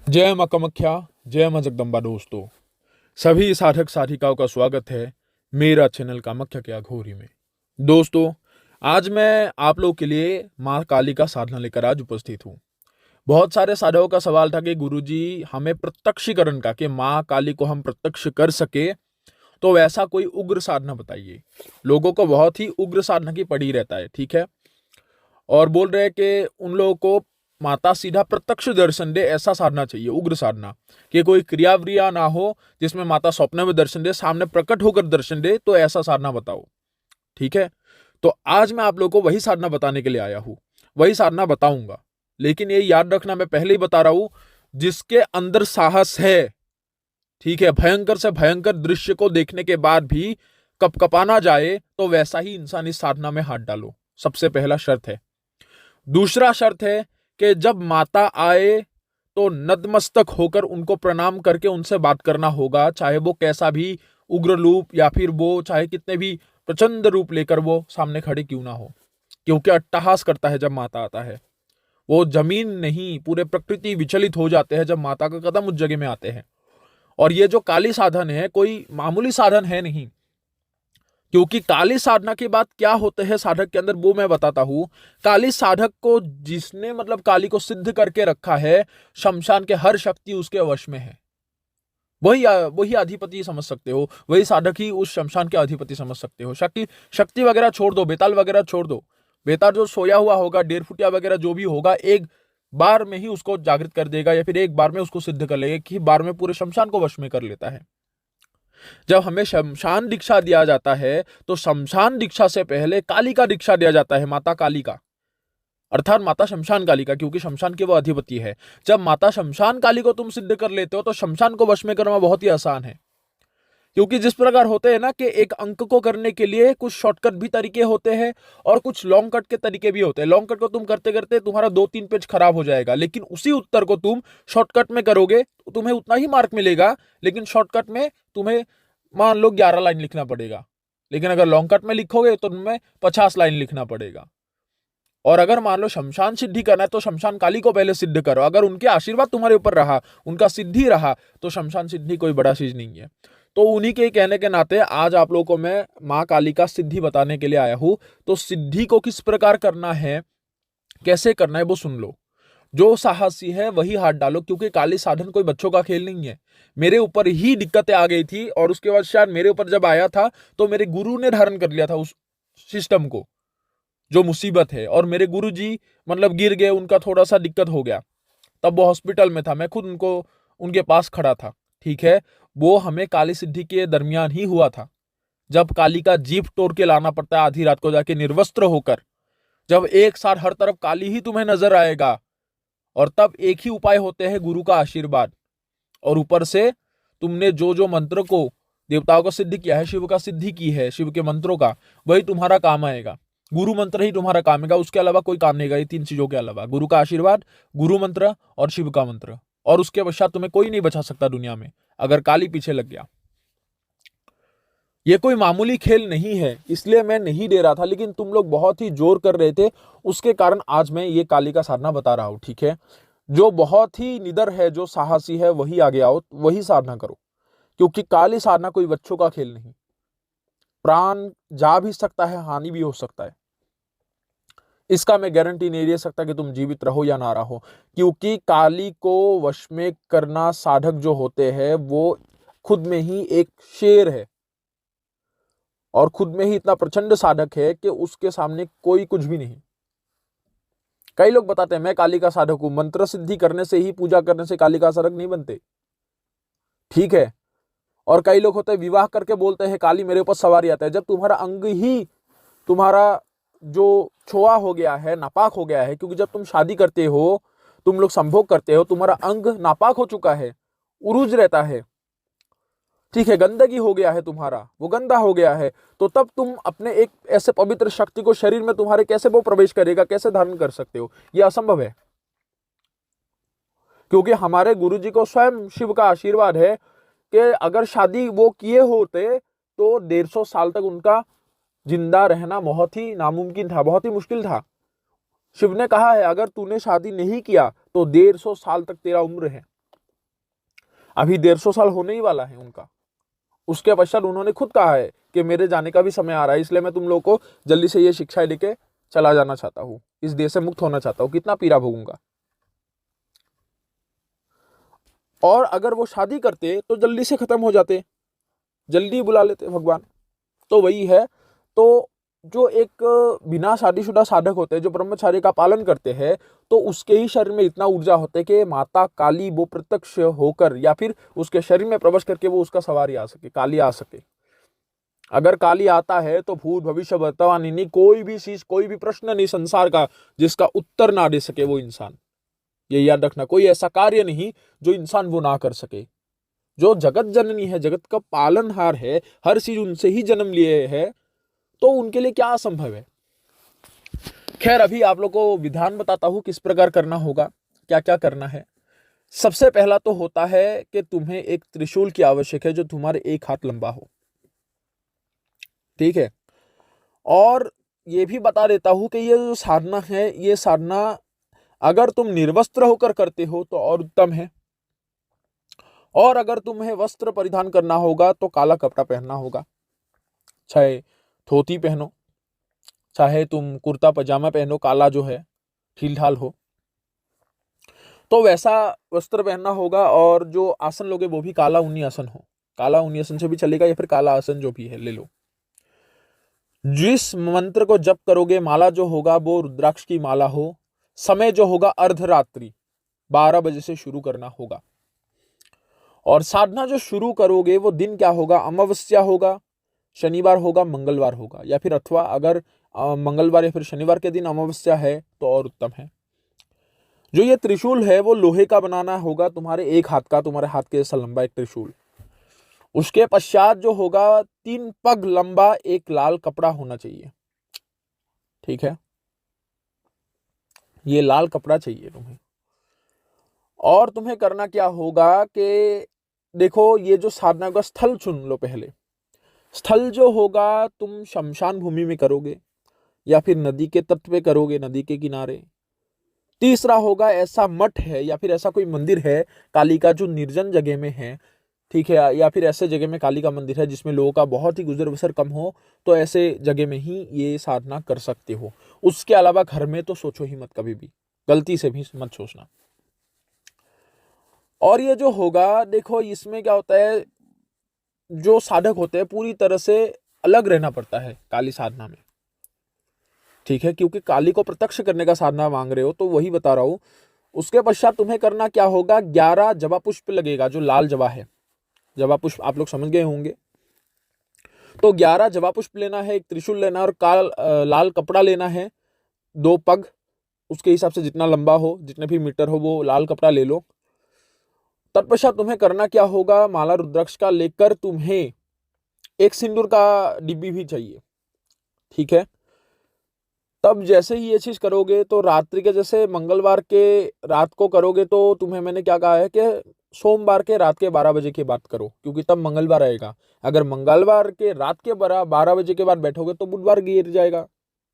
जय मां कामाख्या, जय मां जगदम्बा। दोस्तों, सभी साधक साधिकाओं का स्वागत है मेरा चैनल कामाख्या के अघोरी में। दोस्तों, आज मैं आप लोग के लिए मां काली का साधना लेकर आज उपस्थित हूँ। बहुत सारे साधकों का सवाल था कि गुरुजी हमें प्रत्यक्षीकरण का, कि मां काली को हम प्रत्यक्ष कर सके तो वैसा कोई उग्र साधना बताइए। लोगों को बहुत ही उग्र साधना की पड़ी रहता है, ठीक है। और बोल रहे हैं कि उन लोगों को माता सीधा प्रत्यक्ष दर्शन दे, ऐसा साधना चाहिए, उग्र साधना, कि कोई क्रिया व्रिया ना हो जिसमें माता स्वप्न में दर्शन दे, सामने प्रकट होकर दर्शन दे, तो ऐसा साधना बताओ, ठीक है। तो आज मैं आप लोगों को वही साधना बताने के लिए आया हूं, वही साधना बताऊंगा। लेकिन ये याद रखना, मैं पहले ही बता रहा हूं, जिसके अंदर साहस है, ठीक है, भयंकर से भयंकर दृश्य को देखने के बाद भी कपकपाना जाए, तो वैसा ही इंसान इस साधना में हाथ डालो। सबसे पहला शर्त है। दूसरा शर्त है कि जब माता आए तो नतमस्तक होकर उनको प्रणाम करके उनसे बात करना होगा, चाहे वो कैसा भी उग्र रूप या फिर वो चाहे कितने भी प्रचंड रूप लेकर वो सामने खड़े क्यों ना हो, क्योंकि अट्टहास करता है जब माता आता है। वो जमीन नहीं, पूरे प्रकृति विचलित हो जाते हैं जब माता का कदम उस जगह में आते हैं। और ये जो काली साधन है, कोई मामूली साधन है नहीं, क्योंकि काली साधना के बाद क्या होते हैं साधक के अंदर, वो मैं बताता हूं। काली साधक को जिसने मतलब काली को सिद्ध करके रखा है, शमशान के हर शक्ति उसके वश में है। वही वही अधिपति समझ सकते हो, वही साधक ही उस शमशान के अधिपति समझ सकते हो। शक्ति शक्ति वगैरह छोड़ दो, बेताल वगैरह छोड़ दो। बेताल जो सोया हुआ होगा, डेढ़ फुटिया वगैरह जो भी होगा, एक बार में ही उसको जागृत कर देगा, या फिर एक बार में उसको सिद्ध कर लेगा, कि बार में पूरे शमशान को वश में कर लेता है। जब हमें शमशान दीक्षा दिया जाता है, तो शमशान दीक्षा से पहले काली का दीक्षा दिया जाता है, माता काली का, अर्थात माता शमशान काली का, क्योंकि शमशान के वो अधिपति है। जब माता शमशान काली को तुम सिद्ध कर लेते हो, तो शमशान को वश में करना बहुत ही आसान है। क्योंकि जिस प्रकार होते हैं ना, कि एक अंक को करने के लिए कुछ शॉर्टकट भी तरीके होते हैं और कुछ लॉन्ग कट के तरीके भी होते हैं। लॉन्ग कट को तुम करते करते तुम्हारा 2-3 पेज खराब हो जाएगा, लेकिन उसी उत्तर को तुम शॉर्टकट में करोगे तो तुम्हें उतना ही मार्क मिलेगा। लेकिन शॉर्टकट में तुम्हें मान लो 11 लाइन लिखना पड़ेगा, लेकिन अगर लॉन्ग कट में लिखोगे तो तुम्हें 50 लाइन लिखना पड़ेगा। और अगर मान लो शमशान सिद्धि करना है, तो शमशान काली को पहले सिद्ध करो। अगर उनके आशीर्वाद तुम्हारे ऊपर रहा, उनका सिद्धि रहा, तो शमशान सिद्धि कोई बड़ा चीज नहीं है। तो उन्हीं के कहने के नाते आज आप लोगों को मैं मां काली का सिद्धि बताने के लिए आया हूं। तो सिद्धि को किस प्रकार करना है, कैसे करना है, वो सुन लो। जो साहसी है वही हाथ डालो, क्योंकि काली साधन कोई बच्चों का खेल नहीं है। मेरे ऊपर ही दिक्कतें आ गई थी, और उसके बाद शायद मेरे ऊपर जब आया था, तो मेरे गुरु ने धारण कर लिया था उस सिस्टम को, जो मुसीबत है। और मेरे गुरु जी मतलब गिर गए, उनका थोड़ा सा दिक्कत हो गया, तब वो हॉस्पिटल में था, मैं खुद उनको उनके पास खड़ा था, ठीक है। वो हमें काली सिद्धि के दरमियान ही हुआ था, जब काली का जीभ तोड़ के लाना पड़ता है आधी रात को जाके निर्वस्त्र होकर, जब एक साथ हर तरफ काली ही तुम्हें नजर आएगा। और तब एक ही उपाय होते हैं, गुरु का आशीर्वाद, और ऊपर से तुमने जो जो मंत्र को देवताओं का सिद्ध किया है, शिव का सिद्धि की है, शिव के मंत्रों का, वही तुम्हारा काम आएगा। गुरु मंत्र ही तुम्हारा काम आएगा, उसके अलावा कोई काम नहीं आएगा। ये 3 चीजों के अलावा, गुरु का आशीर्वाद, गुरु मंत्र और शिव का मंत्र, और उसके पश्चात तुम्हें कोई नहीं बचा सकता दुनिया में, अगर काली पीछे लग गया। ये कोई मामूली खेल नहीं है, इसलिए मैं नहीं दे रहा था, लेकिन तुम लोग बहुत ही जोर कर रहे थे, उसके कारण आज मैं ये काली का साधना बता रहा हूं, ठीक है। जो बहुत ही निडर है, जो साहसी है, वही आगे आओ, वही साधना करो, क्योंकि काली साधना कोई बच्चों का खेल नहीं। प्राण जा भी सकता है, हानि भी हो सकता है, इसका मैं गारंटी नहीं दे सकता कि तुम जीवित रहो या ना रहो। क्योंकि काली को वश में करना साधक जो होते हैं, वो खुद में ही एक शेर है, और खुद में ही इतना प्रचंड साधक है कि उसके सामने कोई कुछ भी नहीं। कई लोग बताते हैं मैं काली का साधक हूं, मंत्र सिद्धि करने से ही, पूजा करने से काली का साधक नहीं बनते, ठीक है। और कई लोग होते हैं विवाह करके बोलते हैं काली मेरे ऊपर सवारी आता है, जब तुम्हारा अंग ही, तुम्हारा जो छोआ हो गया है, नापाक हो गया है। क्योंकि जब तुम शादी करते हो, तुम लोग संभोग करते हो, तुम्हारा अंग नापाक हो चुका है, उरुज रहता है, ठीक है, गंदगी हो गया है, तुम्हारा वो गंदा हो गया है, तो तब तुम अपने एक ऐसे पवित्र शक्ति को शरीर में तुम्हारे कैसे वो प्रवेश करेगा, कैसे धारण कर सकते हो? ये असंभव है। क्योंकि हमारे गुरुजी को स्वयं शिव का आशीर्वाद है कि अगर शादी वो किए होते, तो 150 साल तक उनका जिंदा रहना बहुत ही नामुमकिन था, बहुत ही मुश्किल था। शिव ने कहा है अगर तूने शादी नहीं किया तो 150 साल तक तेरा उम्र है। अभी 150 साल होने ही वाला है उनका। उसके पश्चात उन्होंने खुद कहा है कि मेरे जाने का भी समय आ रहा है, इसलिए मैं तुम लोग को जल्दी से ये शिक्षाएं लेके चला जाना चाहता हूँ, इस देश से मुक्त होना चाहता हूँ, कितना पीड़ा भोगूंगा। और अगर वो शादी करते तो जल्दी से खत्म हो जाते, जल्दी बुला लेते भगवान। तो वही है। तो जो एक बिना शादीशुदा साधक होते हैं, जो ब्रह्मचार्य का पालन करते हैं, तो उसके ही शरीर में इतना ऊर्जा होता है कि माता काली वो प्रत्यक्ष होकर या फिर उसके शरीर में प्रवेश करके वो उसका सवारी आ सके, काली आ सके। अगर काली आता है तो भूत भविष्य वर्तमान नहीं, कोई भी चीज, कोई भी प्रश्न नहीं संसार का जिसका उत्तर ना दे सके वो इंसान। ये याद रखना, कोई ऐसा कार्य नहीं जो इंसान वो ना कर सके। जो जगत जननी है, जगत का पालनहार है, हर चीज उनसे ही जन्म लिए है, तो उनके लिए क्या असंभव है। खैर, अभी आप लोग को विधान बताता हूं किस प्रकार करना होगा, क्या क्या करना है। सबसे पहला तो होता है कि तुम्हें एक त्रिशूल की आवश्यक है जो तुम्हारे 1 हाथ लंबा हो, ठीक है। और ये भी बता देता हूं कि ये जो साधना है, ये साधना अगर तुम निर्वस्त्र होकर करते हो तो और उत्तम है, और अगर तुम्हें वस्त्र परिधान करना होगा तो काला कपड़ा पहनना होगा। चाहे धोती पहनो, चाहे तुम कुर्ता पजामा पहनो, काला जो है ठीक ठाल हो, तो वैसा वस्त्र पहनना होगा। और जो आसन लोगे वो भी काला ऊनी आसन हो, काला ऊनी आसन से भी चलेगा, या फिर काला आसन जो भी है ले लो। जिस मंत्र को जप करोगे, माला जो होगा वो रुद्राक्ष की माला हो। समय जो होगा अर्धरात्रि 12 बजे से शुरू करना होगा। और साधना जो शुरू करोगे वो दिन क्या होगा, अमावस्या होगा, शनिवार होगा, मंगलवार होगा, या फिर अथवा अगर मंगलवार या फिर शनिवार के दिन अमावस्या है तो और उत्तम है। जो ये त्रिशूल है वो लोहे का बनाना होगा, तुम्हारे 1 हाथ का, तुम्हारे हाथ के जैसा लंबा एक त्रिशूल। उसके पश्चात जो होगा 3 पग लंबा एक लाल कपड़ा होना चाहिए, ठीक है। ये लाल कपड़ा चाहिए तुम्हें। और तुम्हें करना क्या होगा कि देखो, ये जो साधना का स्थल चुन लो पहले। स्थल जो होगा तुम शमशान भूमि में करोगे या फिर नदी के तट पे करोगे, नदी के किनारे। तीसरा होगा ऐसा मठ है या फिर ऐसा कोई मंदिर है काली का जो निर्जन जगह में है, ठीक है, या फिर ऐसे जगह में काली का मंदिर है जिसमें लोगों का बहुत ही गुजर बसर कम हो, तो ऐसे जगह में ही ये साधना कर सकते हो। उसके अलावा घर में तो सोचो ही मत, कभी भी गलती से भी मत सोचना। और ये जो होगा, देखो इसमें क्या होता है, जो साधक होते हैं पूरी तरह से अलग रहना पड़ता है काली साधना में, ठीक है, क्योंकि काली को प्रत्यक्ष करने का साधना मांग रहे हो, तो वही बता रहा हूं। उसके पश्चात तुम्हें करना क्या होगा, 11 जवा पुष्प लगेगा, जो लाल जवा है, जवा पुष्प आप लोग समझ गए होंगे। तो 11 जवा पुष्प लेना है, एक त्रिशूल लेना है, और लाल कपड़ा लेना है, 2 पग, उसके हिसाब से जितना लंबा हो, जितने भी मीटर हो, वो लाल कपड़ा ले लो। तत्पश्चात तुम्हें करना क्या होगा, माला रुद्राक्ष का लेकर तुम्हें एक सिंदूर का डिब्बी भी चाहिए, ठीक है। तब जैसे ही ये चीज करोगे तो रात्रि के, जैसे मंगलवार के रात को करोगे, तो तुम्हें मैंने क्या कहा है कि सोमवार के रात के 12 बजे की बात करो, क्योंकि तब मंगलवार आएगा। अगर मंगलवार के रात के 12 बजे के बाद बैठोगे तो बुधवार गिर जाएगा,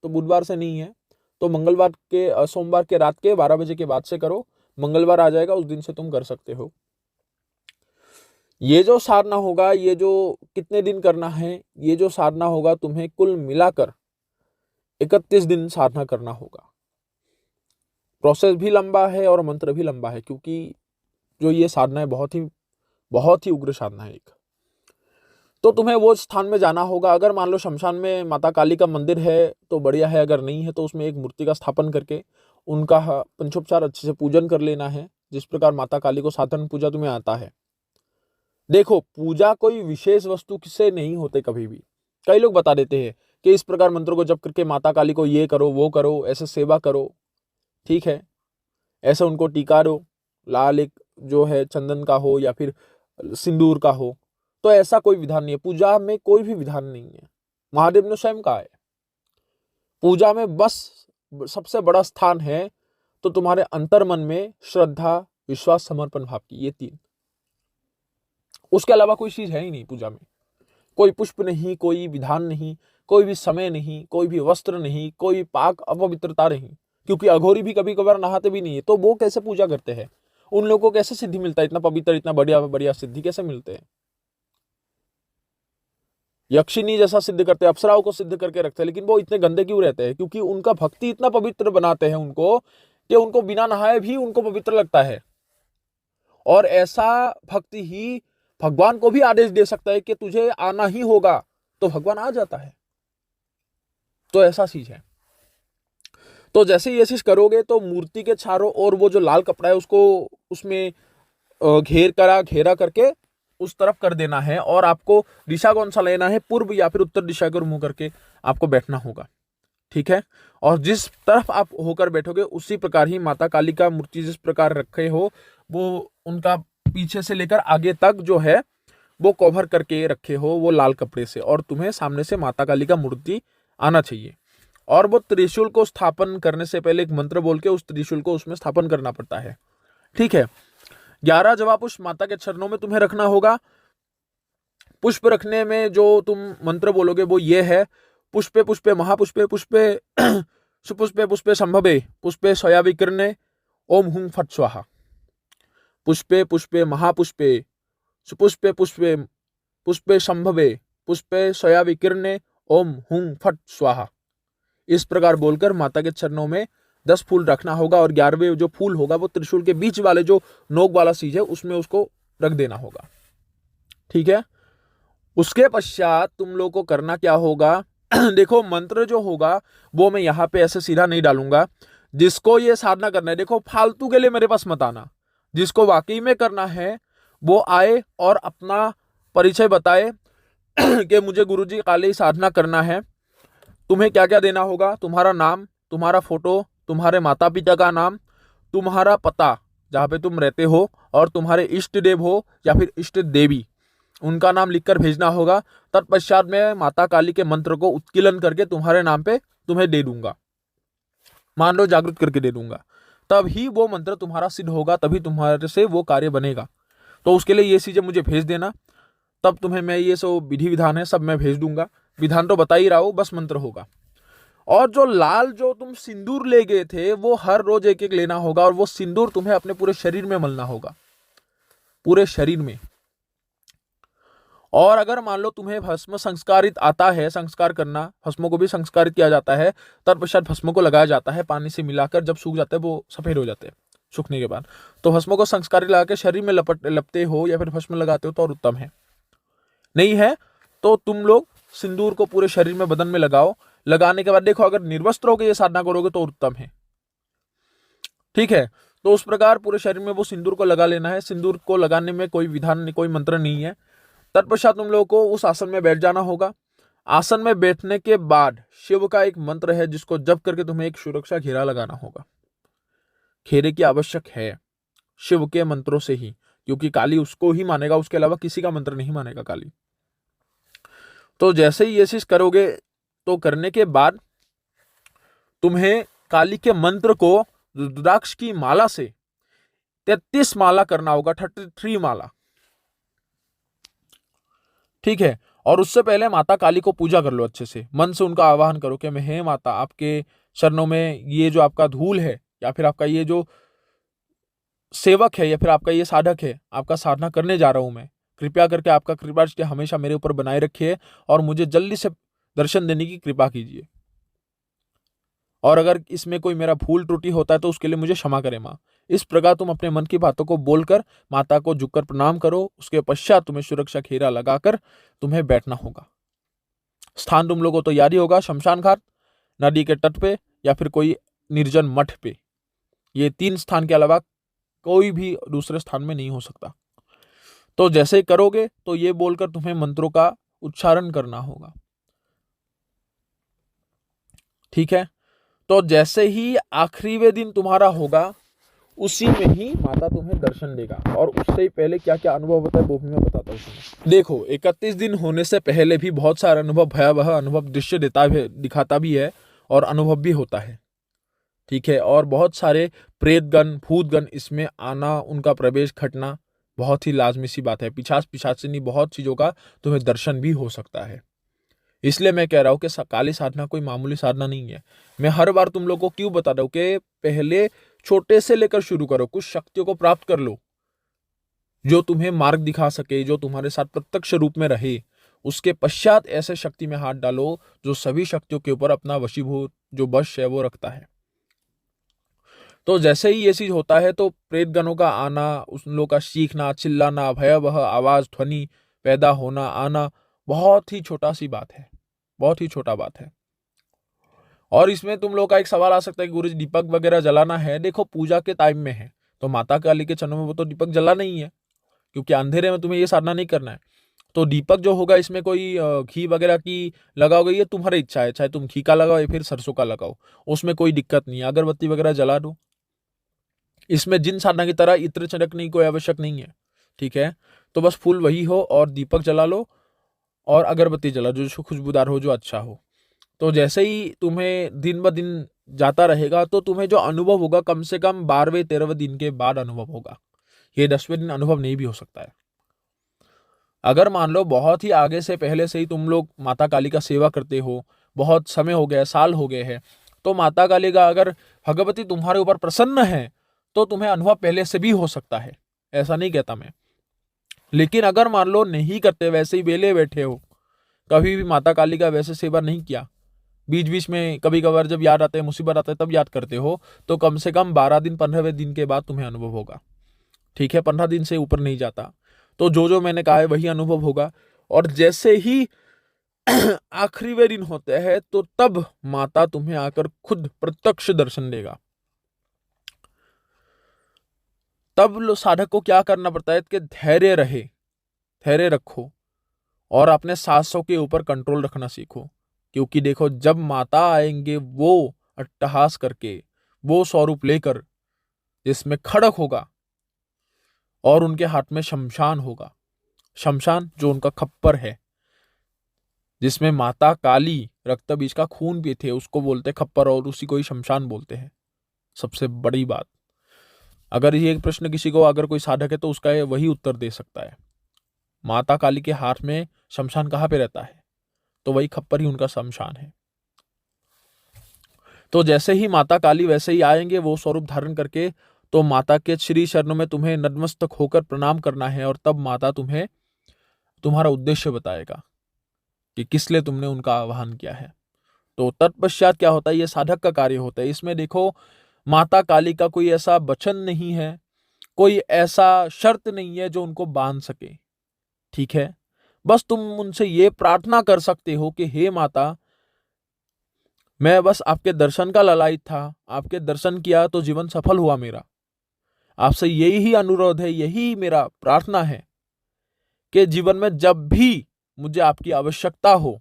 तो बुधवार से नहीं है, तो मंगलवार के, सोमवार के रात के 12 बजे के बाद से करो, मंगलवार आ जाएगा उस दिन से तुम कर सकते हो। ये जो साधना होगा, ये जो कितने दिन करना है, ये जो साधना होगा तुम्हें कुल मिलाकर 31 दिन साधना करना होगा। प्रोसेस भी लंबा है और मंत्र भी लंबा है, क्योंकि जो ये साधना है बहुत ही उग्र साधना है एक। तो तुम्हें वो स्थान में जाना होगा। अगर मान लो शमशान में माता काली का मंदिर है तो बढ़िया है, अगर नहीं है तो उसमें एक मूर्ति का स्थापन करके उनका पंचोपचार अच्छे से पूजन कर लेना है, जिस प्रकार माता काली को साधन पूजा तुम्हें आता है। देखो, पूजा कोई विशेष वस्तु से नहीं होते कभी भी। कई लोग बता देते हैं कि इस प्रकार मंत्रों को जप करके माता काली को ये करो, वो करो, ऐसे सेवा करो, ठीक है, ऐसे उनको टीका दो, लाल एक जो है चंदन का हो या फिर सिंदूर का हो। तो ऐसा कोई विधान नहीं है, पूजा में कोई भी विधान नहीं है। महादेव ने स्वयं कहा है, पूजा में बस सबसे बड़ा स्थान है तो तुम्हारे अंतर मन में श्रद्धा, विश्वास, समर्पण भाव की, ये 3। उसके अलावा कोई चीज है ही नहीं पूजा में। कोई पुष्प नहीं, कोई विधान नहीं, कोई भी समय नहीं, कोई भी वस्त्र नहीं, कोई पाक अपवित्रता नहीं, क्योंकि अघोरी भी कभी कभार नहाते भी नहीं है, तो वो कैसे पूजा करते हैं। उन लोगों को कैसे सिद्धि मिलता है? इतना पवित्र, इतना बढ़िया बढ़िया सिद्धि कैसे मिलते हैं? यक्षिनी जैसा सिद्ध करते हैं, अप्सराओं को सिद्ध करके रखते हैं, लेकिन वो इतने गंदे क्यों रहते हैं? क्योंकि उनका भक्ति इतना पवित्र बनाते हैं उनको, कि उनको बिना नहाए भी उनको पवित्र लगता है। और ऐसा भक्ति ही भगवान को भी आदेश दे सकता है कि तुझे आना ही होगा, तो भगवान आ जाता है। तो ऐसा चीज है। तो जैसे ये चीज करोगे तो मूर्ति के चारों ओर वो जो लाल कपड़ा है उसको उसमें घेरा करके उस तरफ कर देना है। और आपको दिशा कौन सा लेना है? पूर्व या फिर उत्तर दिशा को मुंह करके आपको बैठना होगा। ठीक है। और जिस तरफ आप होकर बैठोगे उसी प्रकार ही माता काली का मूर्ति जिस प्रकार रखे हो, वो उनका पीछे से लेकर आगे तक जो है वो कवर करके रखे हो वो लाल कपड़े से। और तुम्हें सामने से माता काली का मूर्ति आना चाहिए। और वो त्रिशूल को स्थापन करने से पहले एक मंत्र बोल के उस त्रिशूल को उसमें स्थापन करना पड़ता है। ठीक है। 11 जवा पुष्प माता के चरणों में तुम्हें रखना होगा। पुष्प रखने में जो तुम मंत्र बोलोगे वो ये है: पुष्पे पुष्पे महापुष्पे पुष्पे सुपुष्पे पुष्पे संभवे पुष्पे स्वया विकीर्णे ओम हुं फट स्वाहा। पुष्पे पुष्पे महापुष्पे सुपुष्पे पुष्पे पुष्पे संभवे पुष्पे स्वया विकीर्णे ओम हुं फट स्वाहा। इस प्रकार बोलकर माता के चरणों में 10 फूल रखना होगा। और 11वें जो फूल होगा वो त्रिशूल के बीच वाले जो नोक वाला चीज है उसमें उसको रख देना होगा। ठीक है। उसके पश्चात तुम लोग को करना क्या होगा? देखो, मंत्र जो होगा वो मैं यहाँ पे ऐसे सीधा नहीं डालूंगा। जिसको ये साधना करना है, देखो फालतू के लिए मेरे पास मत आना। जिसको वाकई में करना है वो आए और अपना परिचय बताए कि मुझे गुरुजी काली साधना करना है। तुम्हें क्या क्या देना होगा? तुम्हारा नाम, तुम्हारा फोटो, तुम्हारे माता पिता का नाम, तुम्हारा पता जहाँ पे तुम रहते हो, और तुम्हारे इष्ट देव हो या फिर इष्ट देवी उनका नाम लिखकर भेजना होगा। तत्पश्चात मैं माता काली के मंत्र को उत्कीर्ण करके तुम्हारे नाम पे तुम्हें दे दूंगा, मान लो जागृत करके दे दूंगा। तब ही वो मंत्र तुम्हारा सिद्ध होगा, तभी तुम्हारे से वो कार्य बनेगा। तो उसके लिए ये चीजें मुझे भेज देना, तब तुम्हें मैं ये सब विधि विधान है सब मैं भेज दूंगा। विधान तो बता ही रहा हूं, बस मंत्र होगा। और जो लाल जो तुम सिंदूर ले गए थे वो हर रोज एक एक लेना होगा। और वो सिंदूर तुम्हें अपने पूरे शरीर में मलना होगा, पूरे शरीर में। और अगर मान लो तुम्हें भस्म संस्कारित आता है, संस्कार करना, भस्मों को भी संस्कारित किया जाता है, तत्पश्चात भस्मों को लगाया जाता है पानी से मिलाकर। जब सूख जाते हैं वो सफेद हो जाते हैं सूखने के बाद। तो भस्मों को संस्कारित लगा के शरीर में लपटे हो या फिर भस्म लगाते हो तो और उत्तम है। नहीं है तो तुम लोग सिंदूर को पूरे शरीर में, बदन में लगाओ। लगाने के बाद देखो, अगर निर्वस्त्र होकर ये साधना करोगे तो उत्तम है। ठीक है। तो उस प्रकार पूरे शरीर में वो सिंदूर को लगा लेना है। सिंदूर को लगाने में कोई विधान, कोई मंत्र नहीं है। तत्पश्चात तुम लोगों को उस आसन में बैठ जाना होगा। आसन में बैठने के बाद शिव का एक मंत्र है जिसको जप करके तुम्हें एक सुरक्षा घेरा लगाना होगा। घेरे की आवश्यक है शिव के मंत्रों से ही, क्योंकि काली उसको ही मानेगा, उसके अलावा किसी का मंत्र नहीं मानेगा काली। तो जैसे ही ये चीज करोगे तो करने के बाद तुम्हें काली के मंत्र को रुद्राक्ष की माला से 33 माला करना होगा, 33 माला। ठीक है। और उससे पहले माता काली को पूजा कर लो अच्छे से, मन से उनका आवाहन करो कि मैं, हे माता, आपके चरणों में ये जो आपका धूल है या फिर आपका ये जो सेवक है या फिर आपका ये साधक है, आपका साधना करने जा रहा हूं मैं, कृपया करके आपका कृपा दृष्टि हमेशा मेरे ऊपर बनाए रखिए और मुझे जल्दी से दर्शन देने की कृपा कीजिए। और अगर इसमें कोई मेरा भूल त्रुटि होता है तो उसके लिए मुझे क्षमा करें माँ। इस प्रकार तुम अपने मन की बातों को बोलकर माता को झुककर प्रणाम करो। उसके पश्चात तुम्हें सुरक्षा घेरा लगाकर तुम्हें बैठना होगा। स्थान तुम लोगों को तो याद ही होगा, शमशान घाट, नदी के तट पे या फिर कोई निर्जन मठ पे। ये 3 स्थान के अलावा कोई भी दूसरे स्थान में नहीं हो सकता। तो जैसे ही करोगे तो ये बोलकर तुम्हें मंत्रों का उच्चारण करना होगा। ठीक है। तो जैसे ही आखिरी दिन तुम्हारा होगा उसी में ही माता तुम्हें दर्शन देगा। और उससे ही पहले क्या क्या अनुभव होता है वो भी मैं बताता हूँ। देखो, 31 दिन होने से पहले भी बहुत सारे अनुभव, भयावह अनुभव दृश्य दिखाता भी है और अनुभव भी होता है। ठीक है। और बहुत सारे प्रेतगण, भूतगण इसमें आना, उनका प्रवेश घटना बहुत ही लाजमी सी बात है। पिशाचिनी बहुत चीजों का तुम्हें दर्शन भी हो सकता है। इसलिए मैं कह रहा हूं कि काली साधना कोई मामूली साधना नहीं है। मैं हर बार तुम लोगों को क्यों बता रहा हूं कि पहले छोटे से लेकर शुरू करो, कुछ शक्तियों को प्राप्त कर लो जो तुम्हें मार्ग दिखा सके, जो तुम्हारे साथ प्रत्यक्ष रूप में रहे। उसके पश्चात ऐसे शक्ति में हाथ डालो जो सभी शक्तियों के ऊपर अपना वशीभूत जो वश है वो रखता है। तो जैसे ही ये चीज होता है तो प्रेत गणों का आना, उन लोगों का चीखना, चिल्लाना, भयावह आवाज ध्वनि पैदा होना, आना बहुत ही छोटा सी बात है, बहुत ही छोटा बात है। और इसमें तुम लोग का एक सवाल आ सकता है कि गुरुजी दीपक वगैरह जलाना है। देखो पूजा के टाइम में है तो माता काली के चरणों में वो तो दीपक जलाना ही है, क्योंकि अंधेरे में तुम्हें ये साधना नहीं करना है। तो दीपक जो होगा इसमें कोई घी वगैरह की लगाओगे ये तुम्हारी इच्छा है, चाहे तुम घी का लगाओ या फिर सरसों का लगाओ, उसमें कोई दिक्कत नहीं है। अगरबत्ती वगैरह जला दो, इसमें जिन साधना की तरह इत्र छिड़कने की कोई आवश्यक नहीं है। ठीक है, तो बस फूल वही हो और दीपक जला लो और अगरबत्ती जला जो खुशबूदार हो, जो अच्छा हो। तो जैसे ही तुम्हें दिन ब दिन जाता रहेगा तो तुम्हें जो अनुभव होगा कम से कम 12वें 13वें दिन के बाद अनुभव होगा, ये 10वें दिन अनुभव नहीं भी हो सकता है। अगर मान लो बहुत ही आगे से पहले से ही तुम लोग माता काली का सेवा करते हो, बहुत समय हो गया, साल हो गए हैं, तो माता काली का अगर भगवती तुम्हारे ऊपर प्रसन्न है तो तुम्हें अनुभव पहले से भी हो सकता है, ऐसा नहीं कहता मैं। लेकिन अगर मान लो नहीं करते, वैसे ही वेले बैठे हो, कभी भी माता काली का वैसे सेवा नहीं किया, बीच बीच में कभी कभार जब याद आते हैं, मुसीबत आते हैं तब याद करते हो, तो कम से कम 12 दिन 15वें दिन के बाद तुम्हें अनुभव होगा। ठीक है, 15 दिन से ऊपर नहीं जाता। तो जो मैंने कहा है वही अनुभव होगा। और जैसे ही आखिरी वे दिन होते हैं तो तब माता तुम्हें आकर खुद प्रत्यक्ष दर्शन देगा। तब साधक को क्या करना पड़ता है कि धैर्य रहे, धैर्य रखो और अपने सांसों के ऊपर कंट्रोल रखना सीखो। क्योंकि देखो जब माता आएंगे वो अट्टहास करके, वो स्वरूप लेकर जिसमें खड़क होगा और उनके हाथ में शमशान होगा, शमशान जो उनका खप्पर है, जिसमें माता काली रक्त बीज का खून पीते थे, उसको बोलते खप्पर और उसी को ही शमशान बोलते हैं। सबसे बड़ी बात, अगर ये प्रश्न किसी को अगर कोई साधक है तो उसका वही उत्तर दे सकता है। माता काली के हाथ में शमशान कहाँ पे रहता है, तो वही खप्पर ही उनका शमशान है। तो जैसे ही माता काली वैसे ही आएंगे वो स्वरूप धारण करके, तो माता के श्री चरणों में तुम्हें नतमस्तक होकर प्रणाम करना है और तब माता तुम्हें तुम्हारा उद्देश्य बताएगा कि किस लिए तुमने उनका आह्वान किया है। तो तत्पश्चात क्या होता है, ये साधक का कार्य होता है। इसमें देखो माता काली का कोई ऐसा वचन नहीं है, कोई ऐसा शर्त नहीं है जो उनको बांध सके। ठीक है, बस तुम उनसे ये प्रार्थना कर सकते हो कि हे माता, मैं बस आपके दर्शन का ललायत था, आपके दर्शन किया तो जीवन सफल हुआ मेरा। आपसे यही ही अनुरोध है, यही मेरा प्रार्थना है कि जीवन में जब भी मुझे आपकी आवश्यकता हो,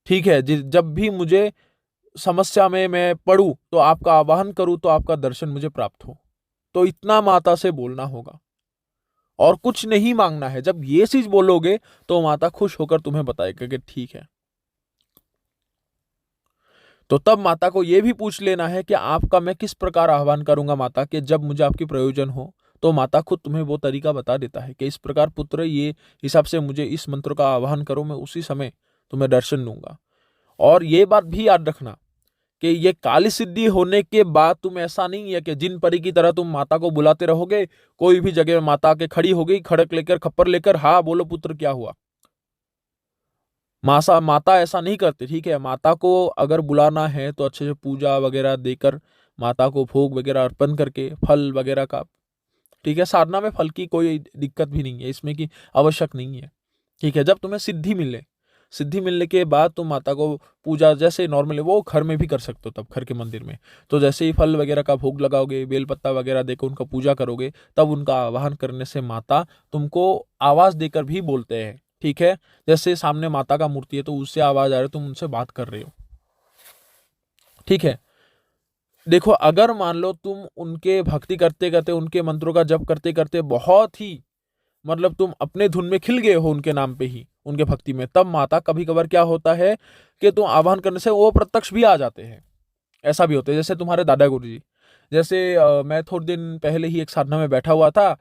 ठीक है, जब भी मुझे समस्या में मैं पड़ूं तो आपका आवाहन करूं तो आपका दर्शन मुझे प्राप्त हो। तो इतना माता से बोलना होगा और कुछ नहीं मांगना है। जब ये चीज बोलोगे तो माता खुश होकर तुम्हें बताएगा कि ठीक है। तो तब माता को यह भी पूछ लेना है कि आपका मैं किस प्रकार आह्वान करूंगा माता, कि जब मुझे आपकी प्रयोजन हो। तो माता खुद तुम्हें वो तरीका बता देता है कि इस प्रकार पुत्र ये हिसाब से मुझे इस मंत्र का आह्वान करो, मैं उसी समय तुम्हें दर्शन दूंगा। और ये बात भी याद रखना कि ये काली सिद्धि होने के बाद तुम ऐसा नहीं है कि जिन परी की तरह तुम माता को बुलाते रहोगे, कोई भी जगह में माता के खड़ी हो गई खड़क लेकर खप्पर लेकर, हाँ बोलो पुत्र क्या हुआ। माता ऐसा नहीं करती। ठीक है, माता को अगर बुलाना है तो अच्छे से पूजा वगैरह देकर, माता को भोग वगैरह अर्पण करके, फल वगैरह का, ठीक है, साधना में फल की कोई दिक्कत भी नहीं है, इसमें की आवश्यक नहीं है। ठीक है, जब तुम्हें सिद्धि मिले, सिद्धि मिलने के बाद तुम माता को पूजा जैसे नॉर्मली वो घर में भी कर सकते हो, तब घर के मंदिर में तो जैसे ही फल वगैरह का भोग लगाओगे, बेलपत्ता वगैरह देकर उनका पूजा करोगे, तब उनका आवाहन करने से माता तुमको आवाज देकर भी बोलते हैं। ठीक है, जैसे सामने माता का मूर्ति है तो उससे आवाज आ रही है, तुम उनसे बात कर रहे हो। ठीक है, देखो अगर मान लो तुम उनके भक्ति करते करते, उनके मंत्रों का जप करते करते बहुत ही मतलब तुम अपने धुन में खिल गए हो उनके नाम पे ही, उनके भक्ति में, तब माता कभी कभार क्या होता है कि तुम आह्वान करने से वो प्रत्यक्ष भी आ जाते हैं। ऐसा भी होता है, जैसे तुम्हारे दादा गुरु जी, जैसे मैं थोड़े दिन पहले ही एक साधना में बैठा हुआ था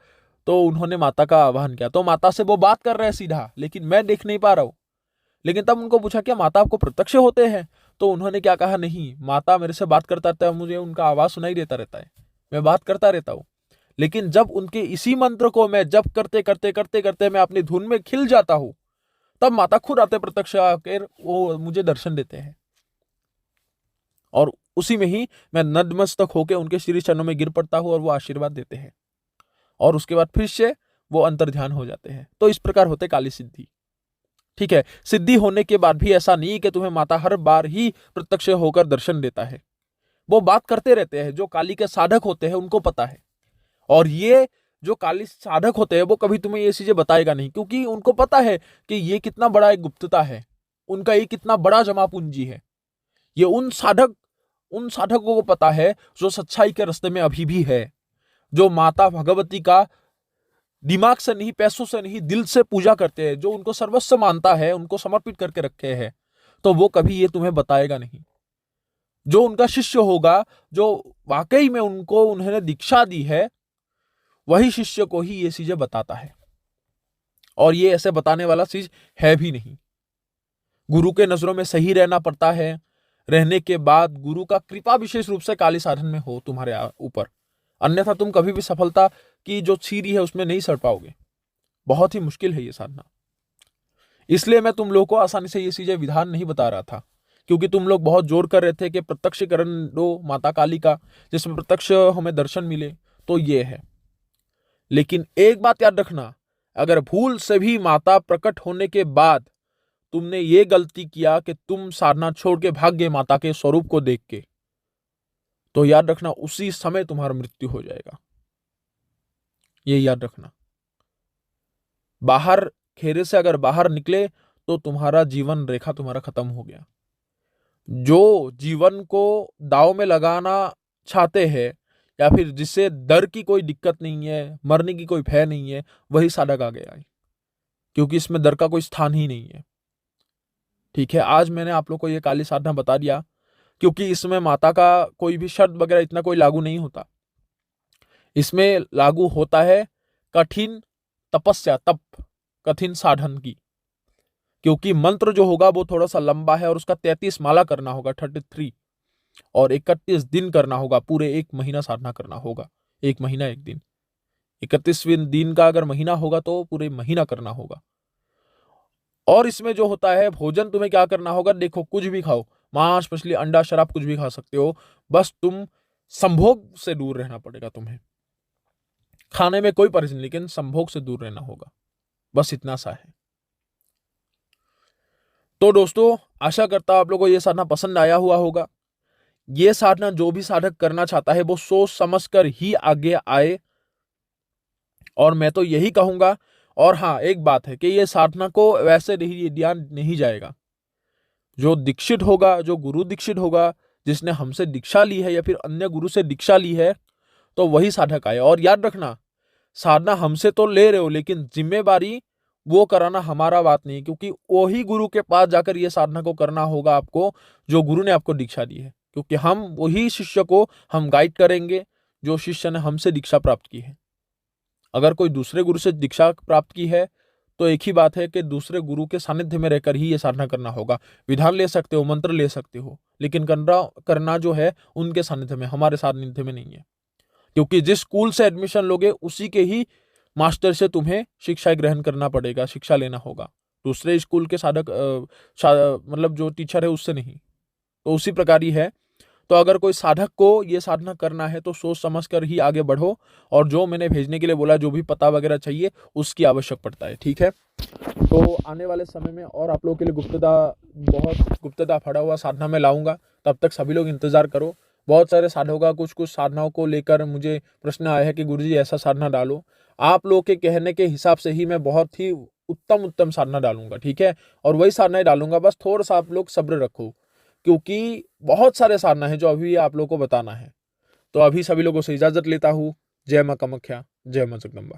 तो उन्होंने माता का आह्वान किया, तो माता से वो बात कर रहे हैं सीधा, लेकिन मैं देख नहीं पा रहा हूँ। लेकिन तब उनको पूछा क्या माता आपको प्रत्यक्ष होते हैं, तो उन्होंने क्या कहा, नहीं माता मेरे से बात करता रहता है, मुझे उनका आवाज सुनाई देता रहता है, मैं बात करता रहता हूँ। लेकिन जब उनके इसी मंत्र को मैं जप करते करते करते करते मैं अपनी धुन में खिल जाता हूं, तब माता खुद आते प्रत्यक्ष आकर वो मुझे दर्शन देते हैं, और उसी में ही मैं नतमस्तक होकर उनके श्री चरणों में गिर पड़ता हूं और वो आशीर्वाद देते हैं, और उसके बाद फिर से वो अंतर ध्यान हो जाते हैं। तो इस प्रकार होते काली सिद्धि। ठीक है, सिद्धि होने के बाद भी ऐसा नहीं कि तुम्हें माता हर बार ही प्रत्यक्ष होकर दर्शन देता है, वो बात करते रहते हैं। जो काली के साधक होते हैं उनको पता है, और ये जो काली साधक होते हैं वो कभी तुम्हें ये चीजें बताएगा नहीं, क्योंकि उनको पता है कि ये कितना बड़ा एक गुप्तता है, उनका ये कितना बड़ा जमा पूंजी है। ये उन साधकों को पता है जो सच्चाई के रास्ते में अभी भी है, जो माता भगवती का दिमाग से नहीं, पैसों से नहीं, दिल से पूजा करते हैं, जो उनको सर्वस्व मानता है, उनको समर्पित करके रखे हैं। तो वो कभी ये तुम्हें बताएगा नहीं। जो उनका शिष्य होगा, जो वाकई में उन्होंने दीक्षा दी है, वही शिष्य को ही ये चीजें बताता है, और ये ऐसे बताने वाला चीज है भी नहीं। गुरु के नजरों में सही रहना पड़ता है, रहने के बाद गुरु का कृपा विशेष रूप से काली साधन में हो तुम्हारे ऊपर, अन्यथा तुम कभी भी सफलता की जो सीढ़ी है उसमें नहीं चढ़ पाओगे। बहुत ही मुश्किल है ये साधना। इसलिए मैं तुम लोग को आसानी से ये चीजें विधान नहीं बता रहा था, क्योंकि तुम लोग बहुत जोर कर रहे थे कि प्रत्यक्षीकरण दो माता काली का, जिसमें प्रत्यक्ष हमें दर्शन मिले। तो ये है। लेकिन एक बात याद रखना, अगर भूल से भी माता प्रकट होने के बाद तुमने ये गलती किया कि तुम साधना छोड़ के भाग गए माता के स्वरूप को देख के, तो याद रखना उसी समय तुम्हारा मृत्यु हो जाएगा। ये याद रखना। बाहर खेरे से अगर बाहर निकले तो तुम्हारा जीवन रेखा तुम्हारा खत्म हो गया। जो जीवन को दांव में लगाना चाहते हैं, या फिर जिससे डर की कोई दिक्कत नहीं है, मरने की कोई भय नहीं है, वही साधक आ गया है, क्योंकि इसमें डर का कोई स्थान ही नहीं है। ठीक है, आज मैंने आप लोग को ये काली साधना बता दिया, क्योंकि इसमें माता का कोई भी शर्त वगैरह इतना कोई लागू नहीं होता। इसमें लागू होता है कठिन तपस्या, तप, कठिन साधन की, क्योंकि मंत्र जो होगा वो थोड़ा सा लंबा है, और उसका 33 माला करना होगा, 33, और 31 दिन करना होगा, पूरे 1 महीना साधना करना होगा। 1 महीना 1 दिन, 31वें दिन का अगर महीना होगा तो पूरे महीना करना होगा। और इसमें जो होता है, भोजन तुम्हें क्या करना होगा, देखो कुछ भी खाओ, मांस मछली अंडा शराब कुछ भी खा सकते हो, बस तुम संभोग से दूर रहना पड़ेगा। तुम्हें खाने में कोई परेशानी, लेकिन संभोग से दूर रहना होगा, बस इतना सा है। तो दोस्तों, आशा करता हूं आप लोगों को यह साधना पसंद आया हुआ होगा। यह साधना जो भी साधक करना चाहता है वो सोच समझ कर ही आगे आए, और मैं तो यही कहूंगा। और हाँ, एक बात है कि यह साधना को वैसे नहीं ध्यान नहीं जाएगा। जो दीक्षित होगा, जो गुरु दीक्षित होगा, जिसने हमसे दीक्षा ली है या फिर अन्य गुरु से दीक्षा ली है, तो वही साधक आए। और याद रखना, साधना हमसे तो ले रहे हो, लेकिन जिम्मेवारी वो कराना हमारा बात नहीं, क्योंकि वही गुरु के पास जाकर ये साधना को करना होगा आपको, जो गुरु ने आपको दीक्षा दी है, क्योंकि हम वही शिष्य को हम गाइड करेंगे जो शिष्य ने हमसे दीक्षा प्राप्त की है। अगर कोई दूसरे गुरु से दीक्षा प्राप्त की है तो एक ही बात है कि दूसरे गुरु के सानिध्य में रहकर ही ये साधना करना होगा। विधान ले सकते हो, मंत्र ले सकते हो, लेकिन करना जो है उनके सानिध्य में, हमारे सानिध्य में नहीं है। क्योंकि जिस स्कूल से एडमिशन लोगे उसी के ही मास्टर से तुम्हें शिक्षा ग्रहण करना पड़ेगा, शिक्षा लेना होगा। दूसरे स्कूल के साधक मतलब जो टीचर है उससे नहीं। तो उसी प्रकार ही है। तो अगर कोई साधक को ये साधना करना है तो सोच समझ कर ही आगे बढ़ो, और जो मैंने भेजने के लिए बोला, जो भी पता वगैरह चाहिए उसकी आवश्यक पड़ता है। ठीक है, तो आने वाले समय में और आप लोगों के लिए बहुत गुप्तता भरा हुआ साधना में लाऊंगा। तब तक सभी लोग इंतजार करो। बहुत सारे साधकों का कुछ साधनाओं को लेकर मुझे प्रश्न आया है कि गुरुजी ऐसा साधना डालो। आप लोग के कहने के हिसाब से ही मैं बहुत ही उत्तम साधना डालूंगा। ठीक है, और वही साधना डालूंगा, बस थोड़ा सा आप लोग सब्र रखो, क्योंकि बहुत सारे साधना है जो अभी आप लोगों को बताना है। तो अभी सभी लोगों से इजाजत लेता हूँ। जय मां कामाख्या, जय मां जगदम्बा।